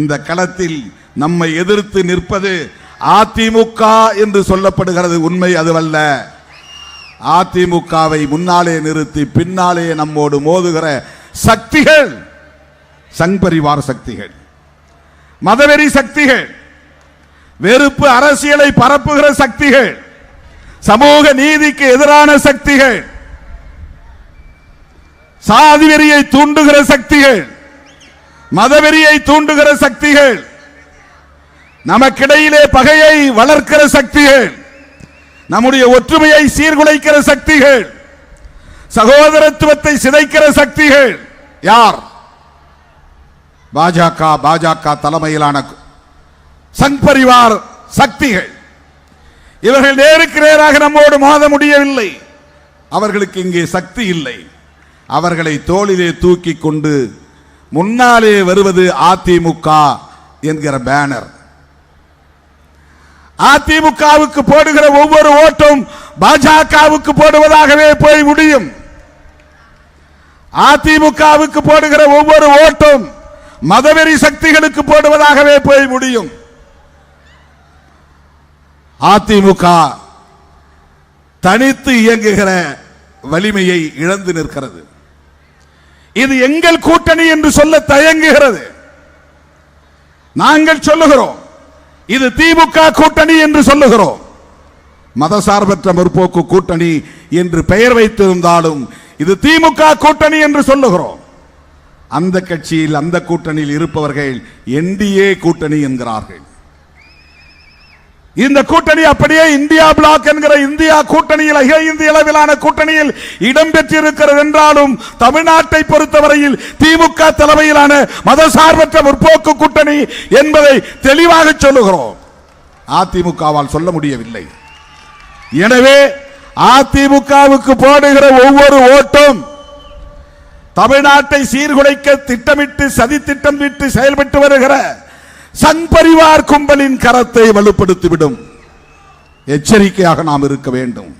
இந்த களத்தில் நம்மை எதிர்த்து நிற்பது அதிமுக என்று சொல்லப்படுகிறது. உண்மை அதுவல்ல. அதிமுகவை முன்னாலே நிறுத்தி பின்னாலே நம்மோடு மோதுகிற சக்திகள் சங்பரிவார் சக்திகள், மதவெறி சக்திகள், வெறுப்பு அரசியலை பரப்புகிற சக்திகள், சமூக நீதிக்கு எதிரான சக்திகள், சாதி வெறியை தூண்டுகிற சக்திகள், மதவெறியை தூண்டுகிற சக்திகள், நமக்கிடையிலே பகையை வளர்க்கிற சக்திகள், நம்முடைய ஒற்றுமையை சீர்குலைக்கிற சக்திகள், சகோதரத்துவத்தை சிதைக்கிற சக்திகள் யார்? பாஜக தலைமையிலான சங்பரிவார் சக்திகள். இவர்கள் நேருக்கு நேராக நம்மோடு மோத முடியவில்லை. அவர்களுக்கு இங்கே சக்தி இல்லை. அவர்களை தோளிலே தூக்கி கொண்டு முன்னாலே வருவது அதிமுக என்கிற பேனர். அதிமுகவுக்கு போடுகிற ஒவ்வொரு ஓட்டும் பாஜகவுக்கு போடுவதாகவே போய் முடியும். அதிமுகவுக்கு போடுகிற ஒவ்வொரு ஓட்டும் மதவெறி சக்திகளுக்கு போடுவதாகவே போய் முடியும். அதிமுக தனித்து இயங்குகிற வலிமையை இழந்து நிற்கிறது. இது எங்கள் கூட்டணி என்று சொல்ல தயங்குகிறது. நாங்கள் சொல்லுகிறோம் இது திமுக கூட்டணி என்று சொல்லுகிறோம். மதசார்பற்ற முற்போக்கு கூட்டணி என்று பெயர் வைத்திருந்தாலும் இது திமுக கூட்டணி என்று சொல்லுகிறோம். அந்த கட்சியில் அந்த கூட்டணியில் இருப்பவர்கள் என்டிஏ கூட்டணி என்கிறார்கள். இந்த கூட்டணி அப்படியே இந்தியா பிளாக் என்கிற இந்தியா கூட்டணியில் அகில இந்திய அளவிலான கூட்டணியில் இடம்பெற்றிருக்கிறது என்றாலும் தமிழ்நாட்டை பொறுத்தவரையில் திமுக தலைமையிலான மதசார்பற்ற முற்போக்கு கூட்டணி என்பதை தெளிவாக சொல்லுகிறோம். அதிமுகவால் சொல்ல முடியவில்லை. எனவே அதிமுகவுக்கு போடுகிற ஒவ்வொரு ஓட்டும் தமிழ்நாட்டை சீர்குலைக்க திட்டமிட்டு சதி திட்டமிட்டு செயல்பட்டு வருகிற சங்பரிவார் கும்பலின் கரத்தை வலுப்படுத்திவிடும். எச்சரிக்கையாக நாம் இருக்க வேண்டும்.